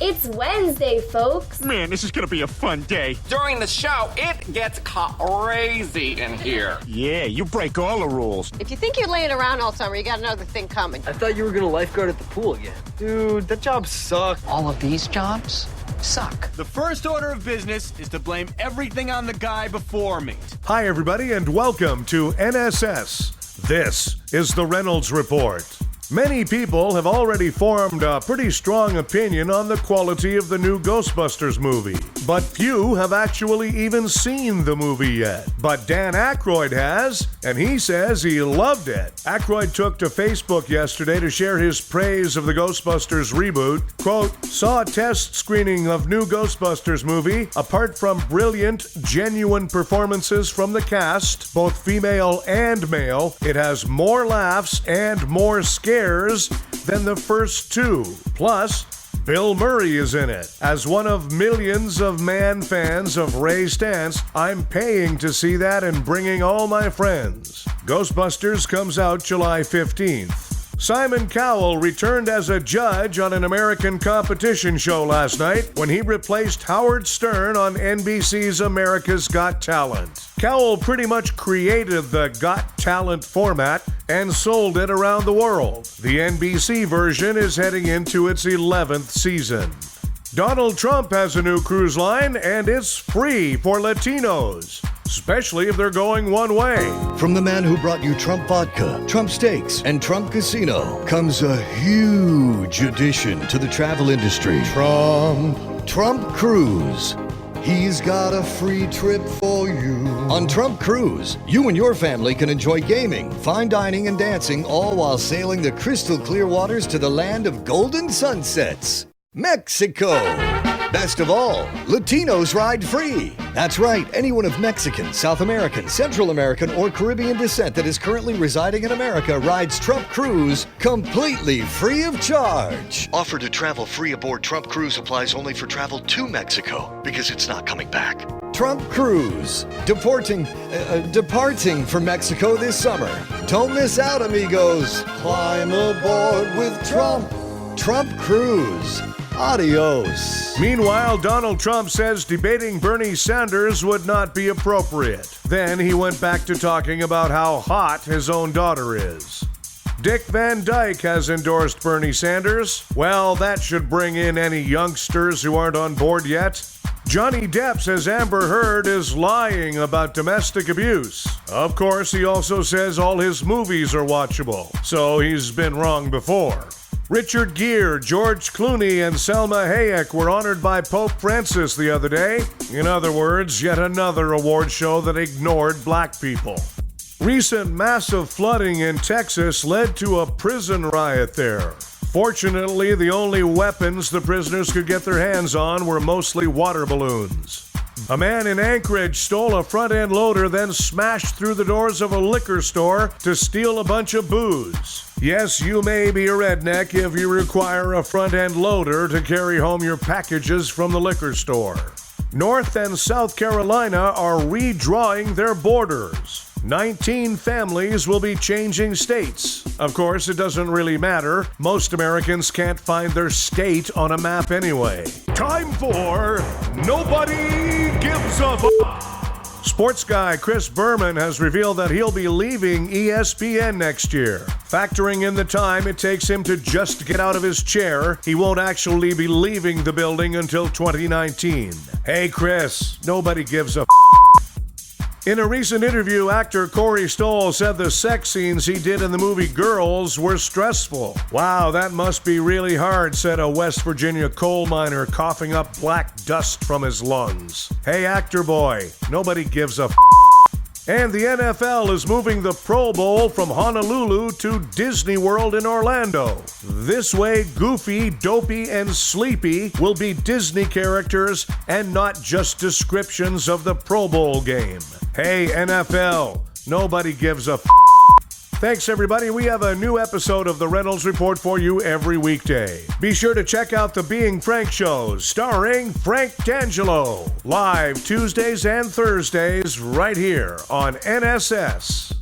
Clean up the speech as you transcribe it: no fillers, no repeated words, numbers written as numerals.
It's Wednesday, folks. Man, this is gonna be a fun day. During the show, it gets crazy in here. Yeah, you break all the rules. If you think you're laying around all summer, you got another thing coming. I thought you were gonna lifeguard at the pool again. Dude, that job sucked. All of these jobs suck. The first order of business is to blame everything on the guy before me. Hi, everybody, and welcome to NSS. This is the Reynolds Report. Many people have already formed a pretty strong opinion on the quality of the new Ghostbusters movie, but few have actually even seen the movie yet. But Dan Aykroyd has, and he says he loved it. Aykroyd took to Facebook yesterday to share his praise of the Ghostbusters reboot. Quote, saw a test screening of new Ghostbusters movie. Apart from brilliant, genuine performances from the cast, both female and male, it has more laughs and more scares than the first two. Plus, Bill Murray is in it. As one of millions of man fans of Ray Stantz, I'm paying to see that and bringing all my friends. Ghostbusters comes out July 15th. Simon Cowell returned as a judge on an American competition show last night when he replaced Howard Stern on NBC's America's Got Talent. Cowell pretty much created the Got Talent format and sold it around the world. The NBC version is heading into its 11th season. Donald Trump has a new cruise line, and it's free for Latinos, especially if they're going one way. From the man who brought you Trump Vodka, Trump Steaks, and Trump Casino comes a huge addition to the travel industry. Trump Cruise. He's got a free trip for you. On Trump Cruise, you and your family can enjoy gaming, fine dining, and dancing, all while sailing the crystal clear waters to the land of golden sunsets. Mexico. Best of all, Latinos ride free. That's right, anyone of Mexican, South American, Central American, or Caribbean descent that is currently residing in America rides Trump Cruise completely free of charge. Offer to travel free aboard Trump Cruise applies only for travel to Mexico because it's not coming back. Trump Cruise, departing from Mexico this summer. Don't miss out, amigos. Climb aboard with Trump. Trump Cruise. Adios. Meanwhile, Donald Trump says debating Bernie Sanders would not be appropriate. Then he went back to talking about how hot his own daughter is. Dick Van Dyke has endorsed Bernie Sanders. Well, that should bring in any youngsters who aren't on board yet. Johnny Depp says Amber Heard is lying about domestic abuse. Of course, he also says all his movies are watchable, so he's been wrong before. Richard Gere, George Clooney, and Selma Hayek were honored by Pope Francis the other day. In other words, yet another award show that ignored black people. Recent massive flooding in Texas led to a prison riot there. Fortunately, the only weapons the prisoners could get their hands on were mostly water balloons. A man in Anchorage stole a front-end loader, then smashed through the doors of a liquor store to steal a bunch of booze. Yes, you may be a redneck if you require a front-end loader to carry home your packages from the liquor store. North and South Carolina are redrawing their borders. 19 families will be changing states. Of course, it doesn't really matter. Most Americans can't find their state on a map anyway. Time for Nobody Gives a F***. Sports guy Chris Berman has revealed that he'll be leaving ESPN next year. Factoring in the time it takes him to just get out of his chair, he won't actually be leaving the building until 2019. Hey Chris, nobody gives a F***. In a recent interview, actor Corey Stoll said the sex scenes he did in the movie Girls were stressful. Wow, that must be really hard, said a West Virginia coal miner coughing up black dust from his lungs. Hey, actor boy, nobody gives a f***. And the NFL is moving the Pro Bowl from Honolulu to Disney World in Orlando. This way, Goofy, Dopey, and Sleepy will be Disney characters and not just descriptions of the Pro Bowl game. Hey, NFL, nobody gives a f***. Thanks, everybody. We have a new episode of the Reynolds Report for you every weekday. Be sure to check out the Being Frank shows, starring Frank D'Angelo, live Tuesdays and Thursdays right here on NSS.